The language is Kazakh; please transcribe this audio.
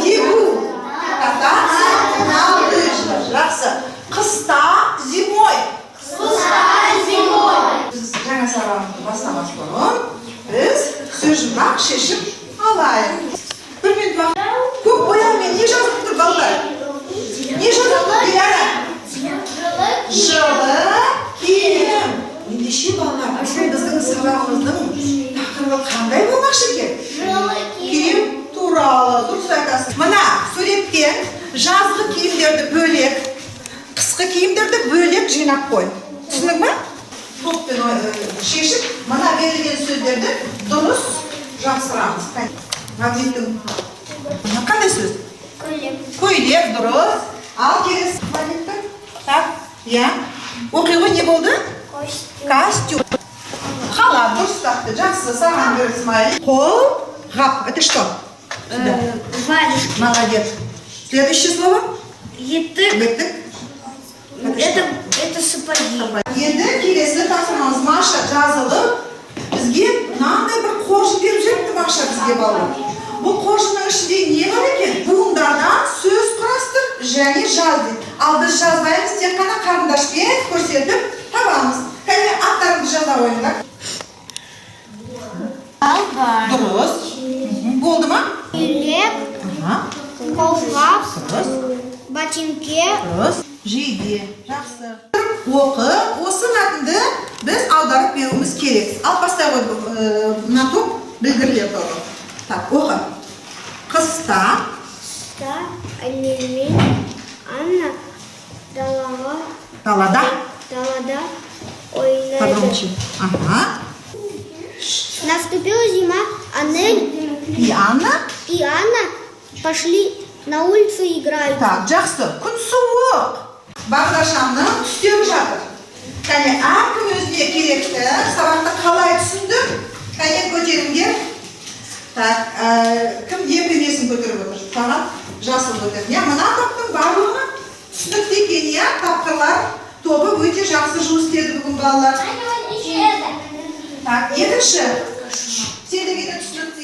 Тегу. Кататься на лыжах. Жақсы. Қыста зимой. Жаңа сабағымызды бастамас бұрын біз сөз жұмбақ шешіп алайық. Бір минут уақыт. Көп бояумен не жазып тұр балалар? Не жазып тұр Диляра? Жылы киім. Ендеше балалар, біздің сабағымыздың тақырыбы қандай болмақшы екен? Жылы Киім туралы. Дұрыс айтасыз. Мына суреттен жазғы киімдерді бөлек, қысқы киімдерді бөлек жинап қой. Түсіндің ме? Топпен шешіп, мына берілген сөздерді дұрыс жақсырамыз. Магниттің қандай сөз? Көйлек дұрыс. Ал келесі магниттің. Так, иә. Оқиғы не болды? Костюм. Халат дұрыс тақты. Жақсы, саған бір смайлик. Қол, ғап. Это что? Варежки. Молодец. Следующее слово? Етік. Етік. Это сапоги. Енді келесі тапсырмамыз Маша жазылып, бізге мынандай бір қоржын беріп жіберіпті Маша бізге балалар. Бұл қоржынның ішінде не бар екен? Буындардан сөз құрастыр және жаз дейді. Ал біз жазбаймыз, тек қана қарындашпен көрсетіп табамыз. Кәне аттарыңды жаза ойыңдар. Дұрыс. Болды ма? Көйлек, қолғап, ботинке. Дұрыс. Жейде. Жақсы. Оқы. Осы мәтінді біз аударып беруіміз керек. Ал бастай ғой натоп білгірлер тұрды. Так, оқы. Қыста. Қыста Алимен Анна Далада. ойнайды. Погромче. Ага. Наступила зима, Анель И Анна. и Анна пошли на улицу играть. Так, жақсы. Күн суық. Бағдаршамның түстері жатыр. Кәне, әркім өзіне керекті сабақты қалай түсінді? Кәне, көтеріңдер. Так, кім епемесін көтеріп отыр? Саған жасыл көтерін. Я мына топтың барлығы түсінікті екен, я тапқырлар тобы өте жақсы жұмыс істеді бүгін балалар. Так, екінші. Сендерге де түсінікті